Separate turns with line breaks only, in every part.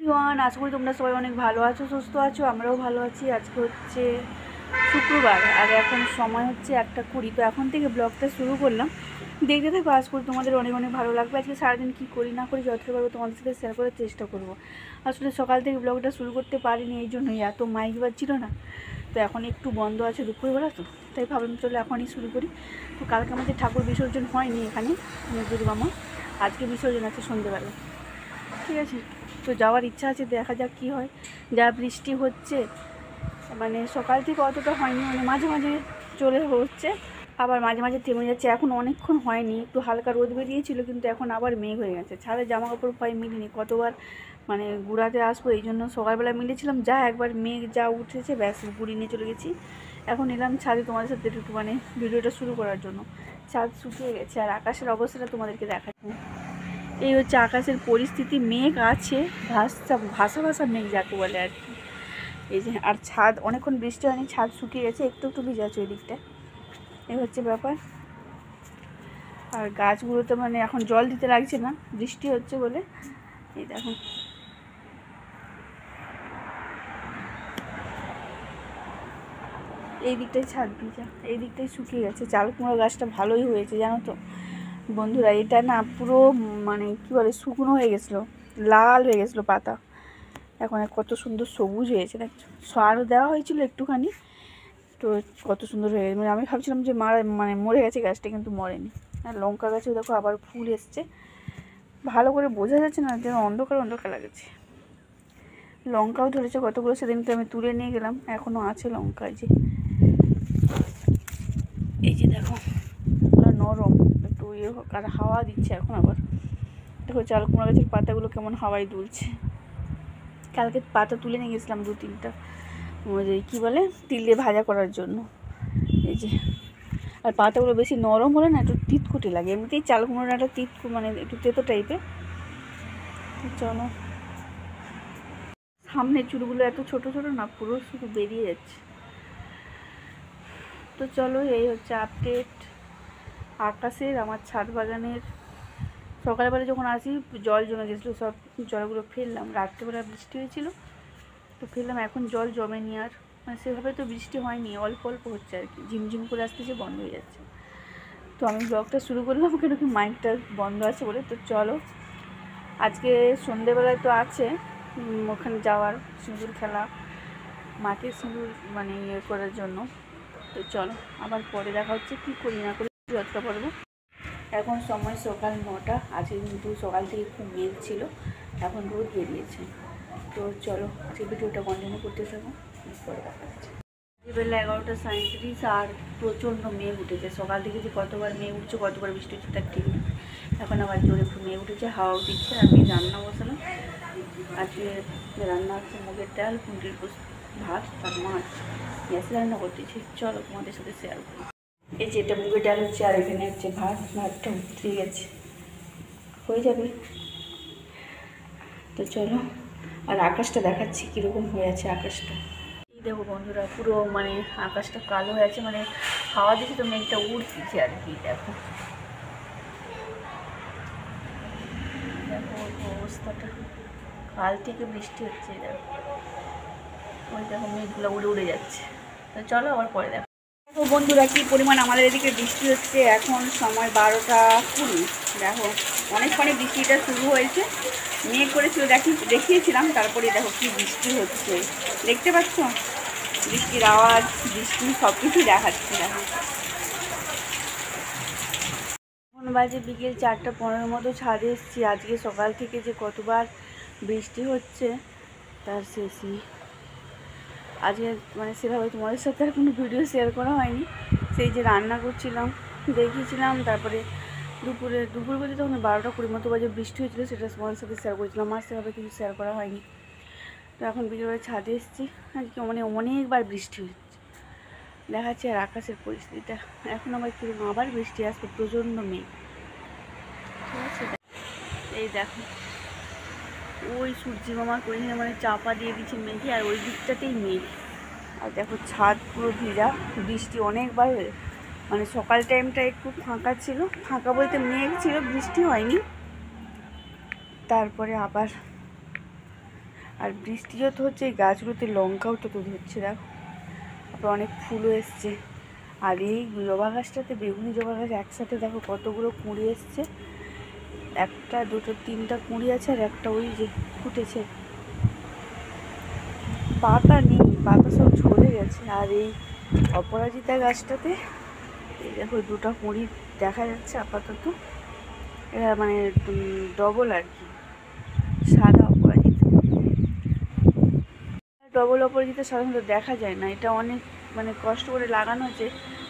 আশা করি তোমরা সবাই অনেক ভালো আছো, সুস্থ আছো। আমরাও ভালো আছি। আজকে হচ্ছে শুক্রবার আর এখন সময় হচ্ছে 1:20। তো এখন থেকে ব্লগটা শুরু করলাম, দেখতে থাকো। আশা করি তোমাদের অনেক অনেক ভালো লাগবে। আজকে সারাদিন কী করি না করি যতটা পারবো তোমাদের সাথে শেয়ার করার চেষ্টা করব। আসলে সকাল থেকে ব্লগটা শুরু করতে পারিনি, এই জন্যই এত মাইক বাজছিল না। তো এখন একটু বন্ধ আছে দুপুরবেলা, তো তাই ভাবলাম চলো এখনই শুরু করি। তো কালকে আমাদের ঠাকুর বিসর্জন হয়নি এখানে দুর্গা মা, আজকে বিসর্জন আছে সন্ধ্যেবেলা। ঠিক আছে, তো যাওয়ার ইচ্ছা আছে, দেখা যাক কী হয়। যা বৃষ্টি হচ্ছে, মানে সকাল থেকে অতটা হয়নি, মানে মাঝে মাঝে চলে হচ্ছে, আবার মাঝে মাঝে থেমে যাচ্ছে। এখন অনেকক্ষণ হয়নি, একটু হালকা রোদ বেরিয়েছিল, কিন্তু এখন আবার মেঘ হয়ে গেছে। ছাড়ে জামা কাপড় পায়ে মিলিনি, কতবার মানে গুড়াতে আসবো, এই জন্য সকালবেলা মিলেছিলাম, যা একবার মেঘ যা উঠেছে ব্যাস গুড়ি নিয়ে চলে গেছি। এখন এলাম ছাদে তোমাদের সাথে একটু মানে ভিডিওটা শুরু করার জন্য। ছাদ শুকিয়ে গেছে আর আকাশের অবস্থাটা তোমাদেরকে দেখাচ্ছি। এই হচ্ছে আকাশের পরিস্থিতি, মেঘ আছে, ভাসা ভাসা মেঘ যাকে বলে আর কি। এই যে আর ছাদ অনেকক্ষণ বৃষ্টি হয়নি, ছাদ শুকিয়ে গেছে, একটু একটু ভিজে আছে ওই দিকটা। এই হচ্ছে ব্যাপার। আর গাছগুলোতে মানে এখন জল দিতে লাগছে না, বৃষ্টি হচ্ছে বলে। এই দেখো, এই দিকটাই ছাদ ভিজা, এই দিকটাই শুকিয়ে গেছে। চাল কুমড়ো গাছটা ভালোই হয়েছে জানো তো বন্ধুরা। এটা না পুরো মানে কী বলে শুকনো হয়ে গেছিলো, লাল হয়ে গেছিলো পাতা, এখন কত সুন্দর সবুজ হয়েছে দেখছো। সারও দেওয়া হয়েছিল একটুখানি, তো কত সুন্দর হয়ে গেছে। মানে আমি ভাবছিলাম যে মানে মরে গেছে গাছটা, কিন্তু মরেনি। আর লঙ্কা গাছেও দেখো আবার ফুল এসছে, ভালো করে বোঝা যাচ্ছে না, যেন অন্ধকার অন্ধকার লাগছে। লঙ্কাও ধরেছে কতগুলো, সেদিনকে আমি তুলে নিয়ে গেলাম, এখনও আছে লঙ্কা। এই যে দেখো নরম একটু ইয়ে হোক, আর হাওয়া দিচ্ছে এখন আবার। দেখো চাল কুমড়া গাছের পাতাগুলো কেমন হাওয়ায় দুলছে। কালকে পাতা তুলে নিয়ে গেছিলাম 2-3টা, ওই যে কী বলে তিল দিয়ে ভাজা করার জন্য। এই যে, আর পাতাগুলো বেশি নরম হলে না একটু তিতকুটে লাগে, এমনিতেই চাল কুমড়োটা মানে একটু তেতো টাইপের। চলো, সামনের চুলগুলো এত ছোট ছোট না, পুরো শুধু বেরিয়ে যাচ্ছে। তো চলো, এই হচ্ছে আপডেট আকাশের, আমার ছাদ বাগানের। সকালবেলা যখন আসি জল জমে গেছিলো, সব জলগুলো ফেললাম। রাত্রেবেলা বৃষ্টি হয়েছিল তো ফেললাম, এখন জল জমেনি আর, মানে সেভাবে তো বৃষ্টি হয়নি, অল্প অল্প হচ্ছে আর কি, ঝিমঝিম করে আসতেছে, বন্ধ হয়ে যাচ্ছে। তো আমি ব্লগটা শুরু করলাম কেন কি মাইকটা বন্ধ আছে বলে। তো চলো, আজকে সন্ধেবেলায় তো আছে ওখানে যাওয়ার, সিঁদুর খেলা, মাকে সিঁদুর মানে ইয়ে করার জন্য। তো চলো, আবার পরে দেখা হচ্ছে, কী করি না করি যতটা পারবো। এখন সময় সকাল 9টা, আজকে কিন্তু সকাল থেকে খুব মেঘ ছিল, এখন রোদ বেরিয়েছে। তো চলো আজকে ভিডিওটা কন্টিনিউ করতে থাকো, পরে দেখা হচ্ছে। বেলা 11:37 আর প্রচণ্ড মেঘ উঠেছে। সকাল থেকে যে কতবার মেঘ উঠছে, কতবার বৃষ্টি হচ্ছে তার ঠিক নেই। এখন আবার জোরে মেঘ উঠেছে, হাওয়াও দিচ্ছে। আমি রান্না বসালাম, আজকে রান্না হচ্ছে মুগের ডাল, কুঁদরির ভাত আর মাছ, গ্যাসে রান্না করতেছি। চলো তোমাদের সাথে শেয়ার করি। এই যে এটা মুগের ডাল হচ্ছে, আর এখানে হচ্ছে ভাতটা উতরে গেছে, হয়ে যাবে। তো চলো, আর আকাশটা দেখাচ্ছি কীরকম হয়ে আছে আকাশটা। এই দেখো বন্ধুরা, পুরো মানে আকাশটা কালো হয়ে আছে, মানে হাওয়া দিচ্ছে তো মেঘটা উড়তেছে আর কি। দেখো দেখো অবস্থাটা, কাল থেকে বৃষ্টি হচ্ছে, দেখো ওই দেখো মেঘগুলো উড়ে উড়ে যাচ্ছে। তো চলো আবার পরে দেখো। তো বন্ধুরা কী পরিমাণ আমাদের এদিকে বৃষ্টি হচ্ছে, এখন সময় 12:20। দেখো অনেকক্ষণে বৃষ্টিটা শুরু হয়েছে, মেঘ করেছিল দেখিয়েছিলাম, তারপরে দেখো কি বৃষ্টি হচ্ছে, দেখতে পাচ্ছ বৃষ্টির আওয়াজ, বৃষ্টি সব কিছুই দেখাচ্ছে। দেখো এখন বাজে বিকেল 4:15 মতো, ছাদে এসেছি। আজকে সকাল থেকে যে কতবার বৃষ্টি হচ্ছে তার শেষ নেই। আজকে মানে সেভাবে তোমাদের সাথে আর কোনো ভিডিও শেয়ার করা হয়নি। সেই যে রান্না করছিলাম দেখিয়েছিলাম, তারপরে দুপুর বলতে তখন 12:20 মতো বাজে বৃষ্টি হয়েছিলো, সেটা তোমাদের সাথে শেয়ার করেছিলাম। আর সেভাবে কিছু শেয়ার করা হয়নি। তো এখন বিকেলবেলা ছাদে এসেছি, আজকে মানে অনেকবার বৃষ্টি হচ্ছে দেখাচ্ছে। আর আকাশের পরিস্থিতিটা এখন আবার কীরকম, আবার বৃষ্টি আসবে, প্রচণ্ড মেঘ। ঠিক আছে, এই দেখো ওই সূর্যি মামা করিনে মানে চাপা দিয়ে দিচ্ছে মেঘে, আর ওই দিকটাতেই মেঘ। আর দেখো ছাদ পুরো ভিজা, বৃষ্টি অনেকবার মানে সকাল টাইমটা একটু ফাঁকা ছিল, ফাঁকা বলতে মেঘ ছিল, বৃষ্টি হয়নি। তারপরে আবার আর বৃষ্টি যত হচ্ছে এই গাছগুলোতে লঙ্কাও তত ধরছে, দেখো। তারপর অনেক ফুলও এসছে। আর এই জবা গাছটাতে, বেগুনি জবা গাছ একসাথে দেখো কতগুলো কুঁড়ি এসছে। একটা, দুটো, তিনটা কুঁড়ি আছে, আর একটা ওই যে ফুটেছে। পাতা নেই, পাতা সব ঝরে গেছে। আর এই অপরাজিতা গাছটাতে এই দেখো দুটো কুঁড়ি দেখা যাচ্ছে আপাতত। এরা মানে ডবল আর কি, সাদা অপরাজিতা। ডবল অপরাজিতা সাধারণত দেখা যায় না, এটা অনেক মানে কষ্ট করে লাগানো হয়েছে,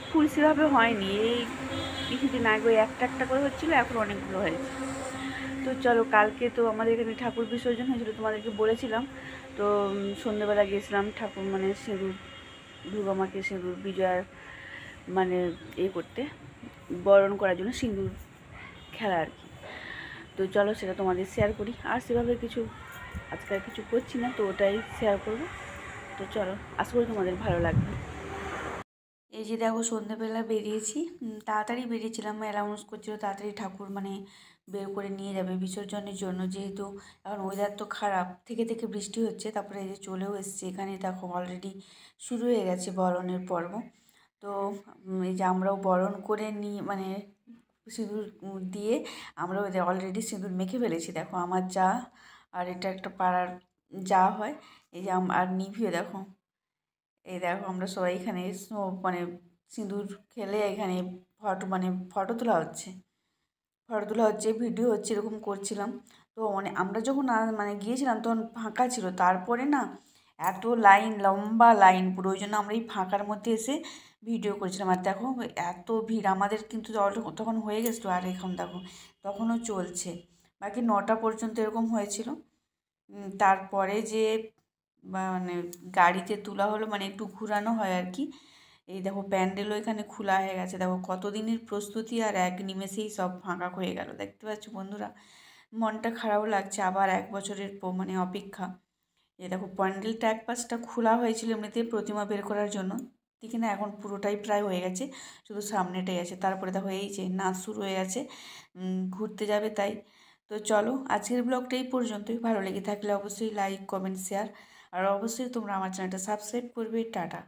ফুল সেভাবে হয়নি। এই কিছুদিন আগে ওই একটা একটা করে হচ্ছিলো, এখন অনেকগুলো হয়েছে। তো চলো, কালকে তো আমাদের এখানে ঠাকুর বিসর্জন হয়েছিল, তোমাদেরকে বলেছিলাম। তো সন্ধ্যেবেলা গিয়েছিলাম ঠাকুর মানে সিঁদুর, দুর্গা মাকে সিঁদুর বিজয়ার মানে করতে, বরণ করার জন্য সিঁদুর খেলা আর কি। তো চলো সেটা তোমাদের শেয়ার করি। আর সেভাবে কিছু আজকাল কিছু করছি না, তো ওটাই শেয়ার করবো। তো চলো, আশা করি তোমাদের ভালো লাগবে। এই যে দেখো, সন্ধ্যেবেলা বেরিয়েছি, তাড়াতাড়ি বেরিয়েছিলাম, অ্যানাউন্স করছিল তাড়াতাড়ি ঠাকুর মানে বের করে নিয়ে যাবে বিসর্জনের জন্য, যেহেতু এখন ওয়েদার তো খারাপ, থেকে থেকে বৃষ্টি হচ্ছে। তারপরে এই যে চলেও এসছে, এখানে দেখো অলরেডি শুরু হয়ে গেছে বরণের পর্ব। তো এই যে আমরাও বরণ করে নিয়ে মানে সিঁদুর দিয়ে আমরাও অলরেডি সিঁদুর মেখে ফেলেছি। দেখো আমার যা, আর এটা একটা পাড়ার যা হয়, এই যে আর নিভিও দেখো, এই দেখো আমরা সবাই এখানে মানে সিঁদুর খেলে এখানে ফটো তোলা হচ্ছে, ভিডিও হচ্ছে, এরকম করছিলাম। তো আমরা যখন মানে গিয়েছিলাম তখন ফাঁকা ছিল, তারপরে না এত লাইন, লম্বা লাইন পুরো, ওই জন্য আমরা এই ফাঁকার মধ্যে এসে ভিডিও করেছিলাম। আর দেখো এত ভিড়, আমাদের কিন্তু তখন হয়ে গেছিলো, আর এখন দেখো তখনও চলছে, বাকি 9টা পর্যন্ত এরকম হয়েছিল। তারপরে যে মানে গাড়িতে তোলা হলো, মানে একটু ঘোরানো হয় আর কি। এই দেখো প্যান্ডেলও এখানে খোলা হয়ে গেছে, দেখো কতদিনের প্রস্তুতি আর এক নিমেষেই সব ফাঁকা হয়ে গেল, দেখতে পাচ্ছ বন্ধুরা। মনটা খারাপও লাগছে, আবার 1 বছরের মানে অপেক্ষা। এই দেখো প্যান্ডেলটা এক পাশটা খোলা হয়েছিল এমনিতে প্রতিমা বের করার জন্য, ঠিক না, এখন পুরোটাই প্রায় হয়ে গেছে, শুধু সামনেটাই আছে। তারপরে দেখো এই যে নাচ শুরু হয়ে গেছে, ঘুরতে যাবে তাই। তো চলো, আজকের ব্লগটা এই পর্যন্তই। ভালো লেগে থাকলে অবশ্যই লাইক, কমেন্ট, শেয়ার, আর অবশ্যই তোমরা আমার চ্যানেলটা সাবস্ক্রাইব করবে। টাটা।